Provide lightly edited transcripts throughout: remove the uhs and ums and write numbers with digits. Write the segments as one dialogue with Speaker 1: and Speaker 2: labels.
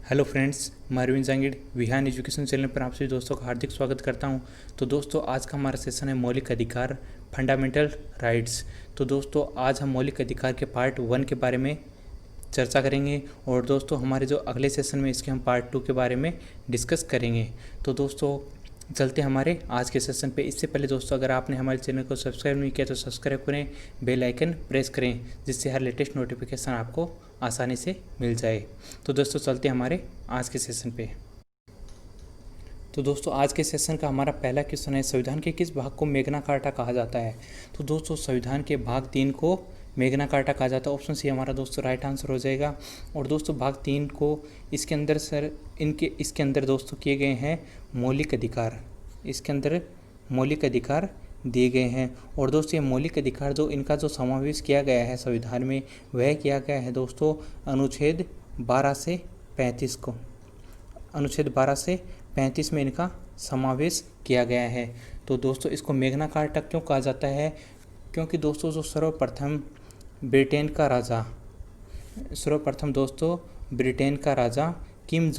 Speaker 1: Hello friends, मैं Arvind Jangid Vihaan education channel पर आप सभी दोस्तों का हार्दिक स्वागत करता हूं। तो दोस्तों, आज का हमारा सेशन है मौलिक अधिकार, फंडामेंटल राइट्स। तो दोस्तों, आज हम मौलिक अधिकार के पार्ट 1 के बारे में चर्चा करेंगे और दोस्तों हमारे जो अगले सेशन में इसके हम पार्ट 2 के बारे में डिस्कस करेंगे। तो दोस्तों, चलते हमारे आज के सेशन पे। इससे पहले दोस्तों, अगर आपने हमारे चैनल को सब्सक्राइब नहीं किया तो सब्सक्राइब करें, बेल आइकन प्रेस करें, जिससे हर लेटेस्ट नोटिफिकेशन आपको आसानी से मिल जाए। तो दोस्तों, चलते हमारे आज के सेशन पे। तो दोस्तों, आज के सेशन का हमारा पहला क्वेश्चन है, संविधान के किस भाग को मैग्ना कार्टा कहा जाता है? तो दोस्तों, संविधान के भाग 3 को मैग्ना कार्टा कहा जाता है। ऑप्शन सी हमारा दोस्तों राइट आंसर हो जाएगा। और दोस्तों, भाग 3 को इसके अंदर दोस्तों किए गए हैं मौलिक अधिकार। इसके अंदर मौलिक अधिकार दिए गए हैं। और दोस्तों, ये मौलिक अधिकार जो इनका जो समावेश किया गया है संविधान में, वह किया गया है दोस्तों अनुच्छेद 12 से 35 को। अनुच्छेद 12 से 35 में इनका समावेश किया गया है। तो दोस्तों, इसको मैग्ना कार्टा क्यों कहा जाता है? क्योंकि दोस्तों, जो सर्वप्रथम ब्रिटेन का राजा किंग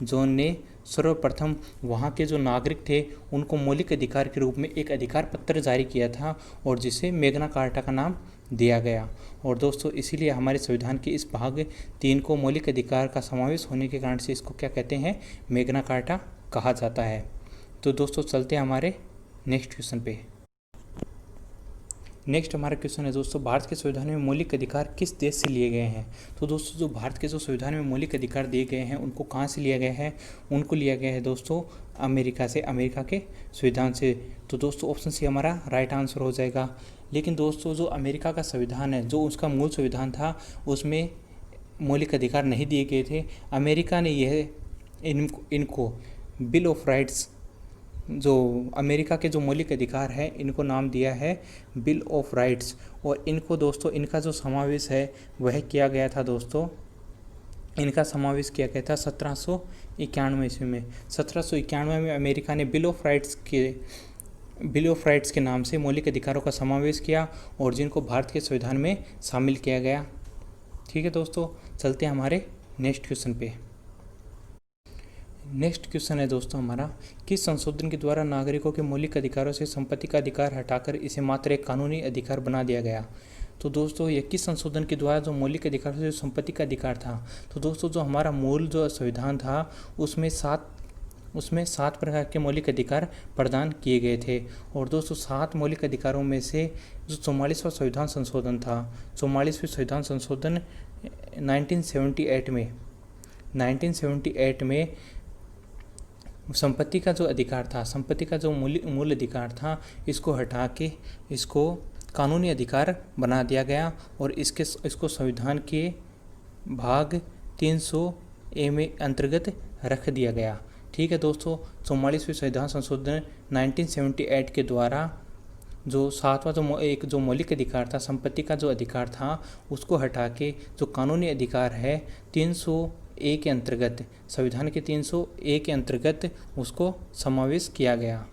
Speaker 1: जॉन ने सर्वप्रथम वहाँ के जो नागरिक थे उनको मौलिक अधिकार के रूप में एक अधिकार पत्र जारी किया था, और जिसे मैग्ना कार्टा का नाम दिया गया। और दोस्तों, इसीलिए हमारे संविधान के इस भाग 3 को मौलिक अधिकार का समावेश होने के कारण से इसको क्या कहते हैं? मैग्ना कार्टा कहा जाता है। तो दोस्तों, चलते हैं हमारे नेक्स्ट क्वेश्चन पे। नेक्स्ट हमारा क्वेश्चन है दोस्तों, भारत के संविधान में मौलिक अधिकार किस देश से लिए गए हैं? तो दोस्तों, जो भारत के जो संविधान में मौलिक अधिकार दिए गए हैं उनको कहाँ से लिया गया है? उनको लिया गया है दोस्तों अमेरिका से, अमेरिका के संविधान से। तो दोस्तों, ऑप्शन सी हमारा राइट आंसर हो जाएगा। लेकिन दोस्तों, जो अमेरिका का संविधान है, जो उसका मूल संविधान था, उसमें मौलिक अधिकार नहीं दिए गए थे। अमेरिका ने इनको बिल ऑफ राइट्स, जो अमेरिका के जो मौलिक अधिकार है, इनको नाम दिया है बिल ऑफ राइट्स। और इनको दोस्तों, इनका जो समावेश है वह किया गया था दोस्तों, इनका समावेश किया गया था 1791 ईस्वी में। 1791 में अमेरिका ने बिल ऑफ राइट्स के नाम से मौलिक अधिकारों का समावेश किया, और जिनको भारत के संविधान में शामिल किया गया। ठीक है दोस्तों, चलते हैं हमारे नेक्स्ट क्वेश्चन पे। नेक्स्ट क्वेश्चन है दोस्तों हमारा, किस संशोधन के द्वारा नागरिकों के मौलिक अधिकारों से संपत्ति का अधिकार हटाकर इसे मात्र एक कानूनी अधिकार बना दिया गया? तो दोस्तों, ये किस संशोधन के द्वारा जो मौलिक अधिकारों से संपत्ति का अधिकार था? तो दोस्तों, जो हमारा मूल जो संविधान था उसमें सात प्रकार के मौलिक अधिकार प्रदान किए गए थे। और दोस्तों, 7 मौलिक अधिकारों में से जो 44वां संविधान संशोधन था, 44वें संविधान संशोधन 1978 में संपत्ति का जो अधिकार था, संपत्ति का जो मूल अधिकार था, इसको हटा के इसको कानूनी अधिकार बना दिया गया, और इसको संविधान के भाग 300A में अंतर्गत रख दिया गया। ठीक है दोस्तों, 44वें संविधान संशोधन 1978 के द्वारा जो 7वां जो मौलिक अधिकार था, संपत्ति का जो अधिकार था, उसको हटा के जो कानूनी अधिकार है 300A के अंतर्गत, संविधान के 300A के अंतर्गत उसको समावेश किया गया।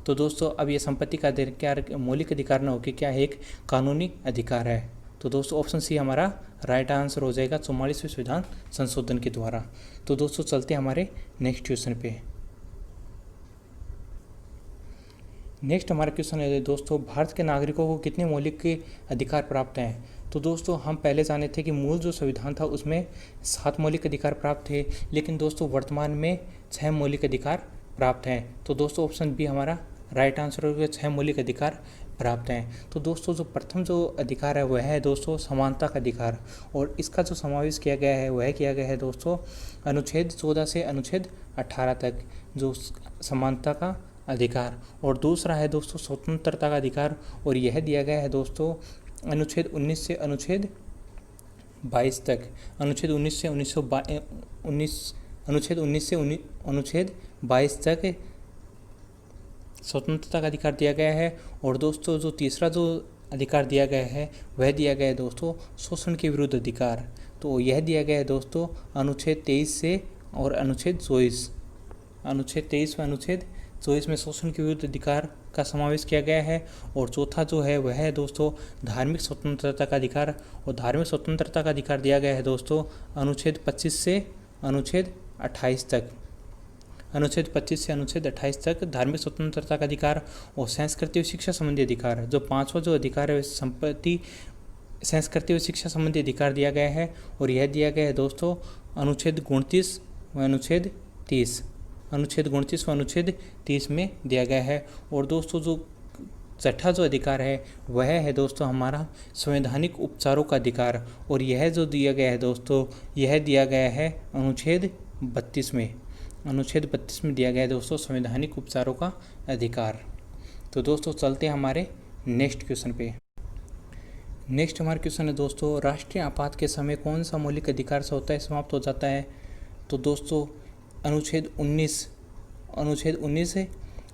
Speaker 1: तो दोस्तों, अब ये संपत्ति का अधिकार मौलिक अधिकार न होकर क्या है? एक कानूनी अधिकार है। तो दोस्तों, ऑप्शन सी हमारा राइट आंसर हो जाएगा 44वें संविधान संशोधन के द्वारा। तो दोस्तों, चलते हैं हमारे नेक्स्ट क्वेश्चन पे। नेक्स्ट हमारा क्वेश्चन है दोस्तों, भारत के नागरिकों को कितने मौलिक अधिकार प्राप्त हैं? तो दोस्तों, हम पहले जाने थे कि मूल जो संविधान था उसमें 7 मौलिक अधिकार प्राप्त थे, लेकिन दोस्तों वर्तमान में 6 मौलिक अधिकार प्राप्त हैं। तो दोस्तों, ऑप्शन बी हमारा राइट आंसर हो गया, 6 मौलिक अधिकार प्राप्त हैं। तो दोस्तों, जो प्रथम जो अधिकार है वह है दोस्तों समानता का अधिकार, और इसका जो समावेश किया गया है वह किया गया है दोस्तों अनुच्छेद 14 से अनुच्छेद 18 तक, जो समानता का अधिकार। और दूसरा है दोस्तों स्वतंत्रता का अधिकार, और यह दिया गया है दोस्तों अनुच्छेद 19 से अनुच्छेद 22 तक। अनुच्छेद 19 से अनुच्छेद 22 तक स्वतंत्रता का अधिकार दिया गया है। और दोस्तों, जो तीसरा जो अधिकार दिया गया है वह दिया गया है दोस्तों शोषण के विरुद्ध अधिकार। तो यह दिया गया है दोस्तों अनुच्छेद 23 से और अनुच्छेद 24। अनुच्छेद 23 व अनुच्छेद 24 में शोषण के विरुद्ध अधिकार का समावेश किया गया है। और चौथा जो है वह है दोस्तों धार्मिक स्वतंत्रता का अधिकार, और धार्मिक स्वतंत्रता का अधिकार दिया गया है दोस्तों अनुच्छेद 25 से अनुच्छेद 28 तक। अनुच्छेद 25 से अनुच्छेद 28 तक धार्मिक स्वतंत्रता का अधिकार। और संस्कृति और शिक्षा संबंधी अधिकार, जो पांचवा जो अधिकार है संपत्ति संस्कृति और शिक्षा संबंधी अधिकार दिया गया है, और यह दिया गया है दोस्तों अनुच्छेद 29 व अनुच्छेद 30 अनुच्छेद 29 व अनुच्छेद 30 में दिया गया है। और दोस्तों जो छठा जो अधिकार है वह है दोस्तों हमारा संवैधानिक उपचारों का अधिकार, और यह जो दिया गया है दोस्तों यह दिया गया है अनुच्छेद 32 में। अनुच्छेद 32 में दिया गया है दोस्तों संवैधानिक उपचारों का अधिकार। तो दोस्तों चलते हैं हमारे नेक्स्ट क्वेश्चन पे। नेक्स्ट हमारा क्वेश्चन है दोस्तों राष्ट्रीय आपात के समय कौन सा मौलिक अधिकार से होता है समाप्त हो जाता है। तो दोस्तों अनुच्छेद 19 है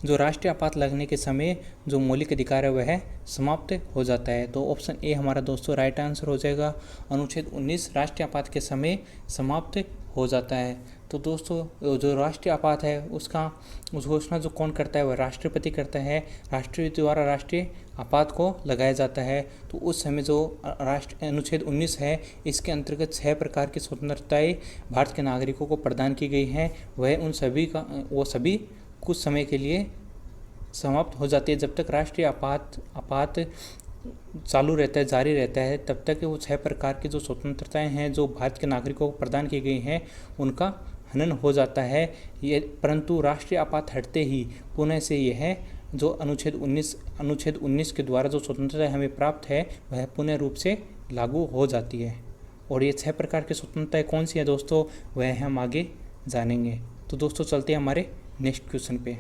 Speaker 1: जो राष्ट्रीय आपात लगने के समय जो मौलिक अधिकार है वह समाप्त हो जाता है। तो ऑप्शन ए हमारा दोस्तों राइट आंसर हो जाएगा। अनुच्छेद 19 राष्ट्रीय आपात के समय समाप्त हो जाता है। तो दोस्तों जो राष्ट्रीय आपात है उस घोषणा जो कौन करता है वह राष्ट्रपति करता है। राष्ट्रपति द्वारा राष्ट्रीय आपात को लगाया जाता है। तो उस समय जो अनुच्छेद 19 है इसके अंतर्गत 6 प्रकार की स्वतंत्रताएं भारत के नागरिकों को प्रदान की गई हैं। वह सभी कुछ समय के लिए समाप्त हो जाती है। जब तक राष्ट्रीय आपात चालू रहता है, जारी रहता है, तब तक वो 6 प्रकार की जो स्वतंत्रताएं हैं जो भारत के नागरिकों को प्रदान की गई हैं उनका हनन हो जाता है। ये परंतु राष्ट्रीय आपात हटते ही पुनः से यह जो अनुच्छेद 19 के द्वारा जो स्वतंत्रता हमें प्राप्त है वह पुनः रूप से लागू हो जाती है। और ये 6 प्रकार की स्वतंत्रताएं कौन सी है दोस्तों वह हम आगे जानेंगे। तो दोस्तों चलते हैं हमारे नेक्स्ट क्वेश्चन पे।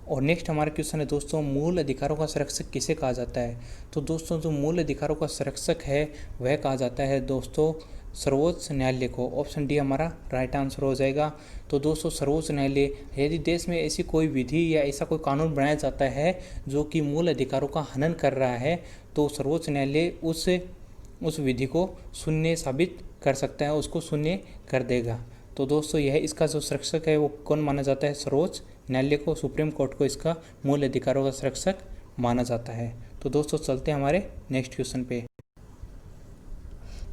Speaker 1: और नेक्स्ट हमारा क्वेश्चन है दोस्तों मूल अधिकारों का संरक्षक किसे कहा जाता है। तो दोस्तों जो मूल अधिकारों का संरक्षक है वह कहा जाता है दोस्तों सर्वोच्च न्यायालय को। ऑप्शन डी हमारा राइट आंसर हो जाएगा। तो दोस्तों सर्वोच्च न्यायालय, यदि देश में ऐसी कोई विधि या ऐसा कोई कानून बनाया जाता है जो कि मूल अधिकारों का हनन कर रहा है तो सर्वोच्च न्यायालय उस विधि को शून्य साबित कर सकता है, उसको शून्य कर देगा। तो दोस्तों यह इसका जो संरक्षक है वो कौन माना जाता है, सर्वोच्च न्यायालय को, सुप्रीम कोर्ट को इसका मूल अधिकारों का संरक्षक माना जाता है। तो दोस्तों चलते हैं हमारे नेक्स्ट क्वेश्चन पे।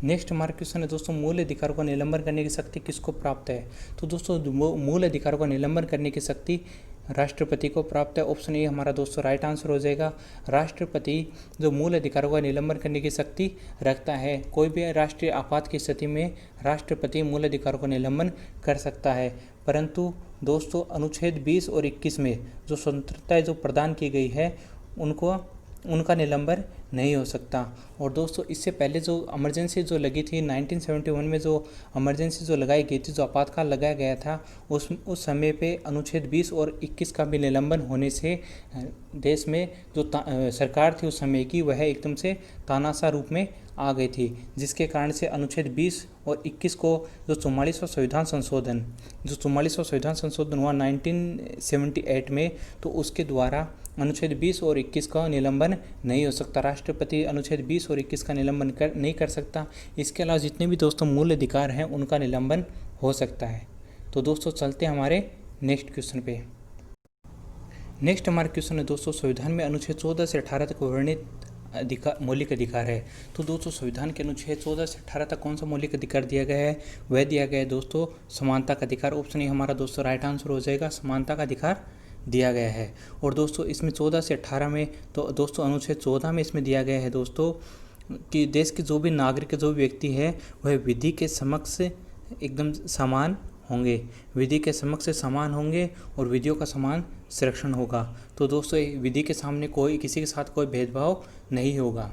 Speaker 1: नेक्स्ट हमारा क्वेश्चन है दोस्तों मूल अधिकारों का निलंबन करने की शक्ति किसको प्राप्त है। तो दोस्तों मूल अधिकारों का निलंबन करने की शक्ति राष्ट्रपति को प्राप्त है। ऑप्शन ए हमारा दोस्तों राइट आंसर हो जाएगा। राष्ट्रपति जो मूल अधिकारों का निलंबन करने की शक्ति रखता है। कोई भी राष्ट्रीय आपात की स्थिति में राष्ट्रपति मूल अधिकारों का निलंबन कर सकता है। परंतु दोस्तों अनुच्छेद 20 और 21 में जो स्वतंत्रताएं जो प्रदान की गई है उनका निलंबन नहीं हो सकता। और दोस्तों इससे पहले जो इमरजेंसी जो लगी थी 1971 में जो इमरजेंसी जो लगाई गई थी, जो आपातकाल लगाया गया था, उस समय पे अनुच्छेद 20 और 21 का भी निलंबन होने से देश में जो सरकार थी उस समय की वह एकदम से तानाशाह रूप में आ गई थी, जिसके कारण से अनुच्छेद 20 और 21 को जो 44वां संविधान संशोधन हुआ 1978 में, तो उसके द्वारा अनुच्छेद 20 और 21 का निलंबन नहीं हो सकता। राष्ट्रपति अनुच्छेद 20 और 21 का निलंबन नहीं कर सकता। इसके अलावा जितने भी दोस्तों मूल अधिकार हैं उनका निलंबन हो सकता है। तो दोस्तों चलते हैं हमारे नेक्स्ट क्वेश्चन पे। नेक्स्ट हमारा क्वेश्चन है दोस्तों संविधान में अनुच्छेद 14 से 18 तक वर्णित मौलिक अधिकार है। तो दोस्तों संविधान के अनुच्छेद 14 से 18 तक कौन सा मौलिक अधिकार दिया गया है, वह दिया गया है दोस्तों समानता का अधिकार। ऑप्शन ए हमारा दोस्तों राइट आंसर हो जाएगा, समानता का अधिकार दिया गया है। और दोस्तों इसमें 14 से 18 में, तो दोस्तों अनुच्छेद 14 में इसमें दिया गया है दोस्तों कि देश के जो भी नागरिक, जो भी व्यक्ति है वह विधि के समक्ष एकदम समान होंगे, विधि के समक्ष समान होंगे और विधियों का समान संरक्षण होगा। तो दोस्तों विधि के सामने किसी के साथ कोई भेदभाव नहीं होगा।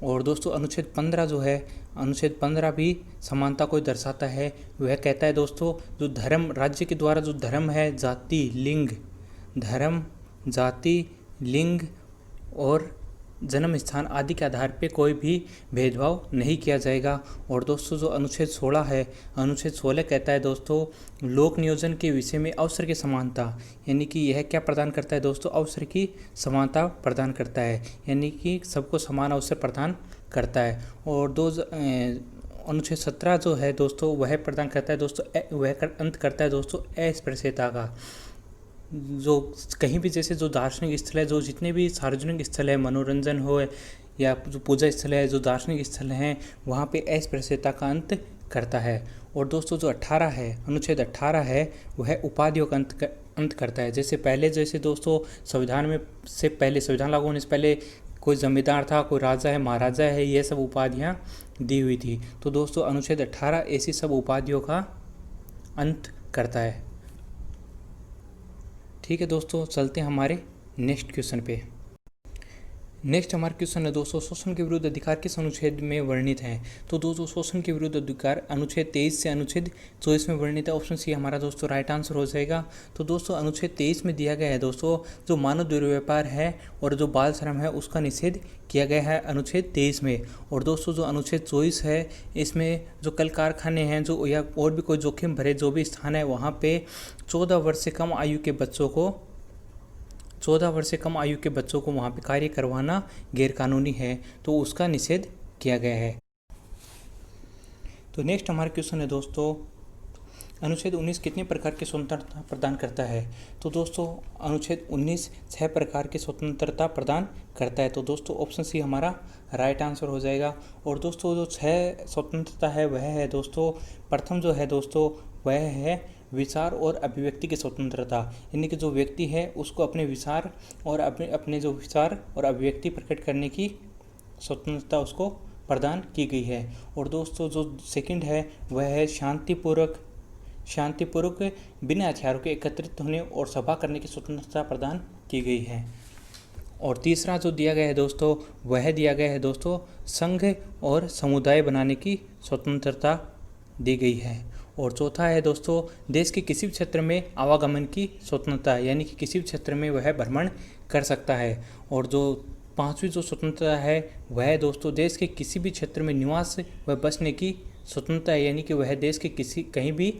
Speaker 1: और दोस्तों अनुच्छेद 15 जो है, अनुच्छेद 15 भी समानता को दर्शाता है। वह कहता है दोस्तों जो धर्म, राज्य के द्वारा जो धर्म है, जाति, लिंग और जन्म स्थान आदि के आधार पे कोई भी भेदभाव नहीं किया जाएगा। और दोस्तों जो अनुच्छेद 16 है, अनुच्छेद 16 कहता है दोस्तों लोक नियोजन के विषय में अवसर की समानता, यानी कि यह क्या प्रदान करता है दोस्तों, अवसर की समानता प्रदान करता है, यानी कि सबको समान अवसर प्रदान करता है। और अनुच्छेद 17 जो है दोस्तों वह प्रदान करता है दोस्तों, वह अंत करता है दोस्तों अस्पृश्यता का, जो कहीं भी जैसे जो दार्शनिक स्थल है, जो जितने भी सार्वजनिक स्थल है, मनोरंजन हो या जो पूजा स्थल है, जो दार्शनिक स्थल हैं, वहाँ पे अस्पृश्यता का अंत करता है। और दोस्तों जो 18 है, अनुच्छेद 18 है, वह उपाधियों का अंत करता है। जैसे पहले जैसे दोस्तों संविधान में से पहले, संविधान लागू होने से पहले कोई जमींदार था, कोई राजा है, महाराजा है, ये सब उपाधियाँ दी हुई थी। तो दोस्तों अनुच्छेद 18 ऐसी सब उपाधियों का अंत करता है। ठीक है दोस्तों, चलते हैं हमारे नेक्स्ट क्वेश्चन पे। नेक्स्ट हमारा क्वेश्चन है दोस्तों, शोषण के विरुद्ध अधिकार किस अनुच्छेद में वर्णित हैं? तो दोस्तों शोषण के विरुद्ध अधिकार अनुच्छेद 23 से अनुच्छेद 24 में वर्णित है। ऑप्शन सी हमारा दोस्तों राइट आंसर हो जाएगा। तो दोस्तों अनुच्छेद 23 में दिया गया है दोस्तों, जो मानव दुर्व्यापार है और जो बाल श्रम है उसका निषेध किया गया है अनुच्छेद 23 में। और दोस्तों जो अनुच्छेद 24 है, इसमें जो कल कारखाने हैं जो या और भी कोई जोखिम भरे जो भी स्थान है, वहाँ पे 14 वर्ष से कम आयु के बच्चों को वहाँ पे कार्य करवाना गैरकानूनी है, तो उसका निषेध किया गया है। तो नेक्स्ट हमारा क्वेश्चन है दोस्तों, अनुच्छेद 19 कितने प्रकार की स्वतंत्रता प्रदान करता है? तो दोस्तों अनुच्छेद 19 6 प्रकार की स्वतंत्रता प्रदान करता है। तो दोस्तों ऑप्शन सी हमारा राइट आंसर हो जाएगा। और दोस्तों जो 6 स्वतंत्रता है वह है दोस्तों, प्रथम जो है दोस्तों वह है विचार और अभिव्यक्ति की स्वतंत्रता, यानी कि जो व्यक्ति है उसको अपने विचार और अपने जो विचार और अभिव्यक्ति प्रकट करने की स्वतंत्रता उसको प्रदान की गई है। और दोस्तों जो सेकंड है वह है शांतिपूर्वक बिना हथियारों के एकत्रित होने और सभा करने की स्वतंत्रता प्रदान की गई है। और तीसरा जो दिया गया है दोस्तों, वह दिया गया है दोस्तों संघ और समुदाय बनाने की स्वतंत्रता दी गई है। और चौथा है दोस्तों देश के किसी भी क्षेत्र में आवागमन की स्वतंत्रता, यानी कि किसी भी क्षेत्र में वह भ्रमण कर सकता है। और जो पांचवी जो स्वतंत्रता है वह है दोस्तों देश के किसी भी क्षेत्र में निवास व बसने की स्वतंत्रता है, यानी कि वह देश के कहीं भी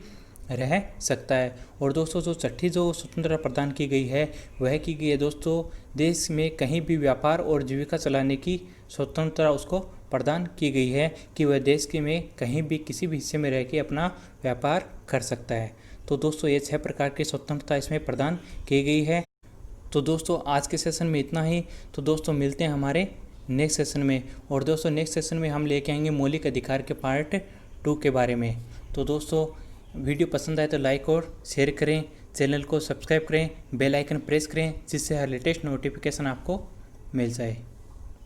Speaker 1: रह सकता है। और दोस्तों जो छठी जो स्वतंत्रता प्रदान की गई है वह की गई है दोस्तों देश में कहीं भी व्यापार और जीविका चलाने की स्वतंत्रता उसको प्रदान की गई है, कि वह देश के में कहीं भी किसी भी हिस्से में रह के अपना व्यापार कर सकता है। तो दोस्तों ये 6 प्रकार की स्वतंत्रता इसमें प्रदान की गई है। तो दोस्तों आज के सेशन में इतना ही। तो दोस्तों मिलते हैं हमारे नेक्स्ट सेशन में। और दोस्तों नेक्स्ट सेशन में हम लेके आएंगे मौलिक अधिकार के पार्ट 2 के बारे में। तो दोस्तों वीडियो पसंद आए तो लाइक और शेयर करें, चैनल को सब्सक्राइब करें, बेल आइकन प्रेस करें, जिससे हर लेटेस्ट नोटिफिकेशन आपको मिल जाए।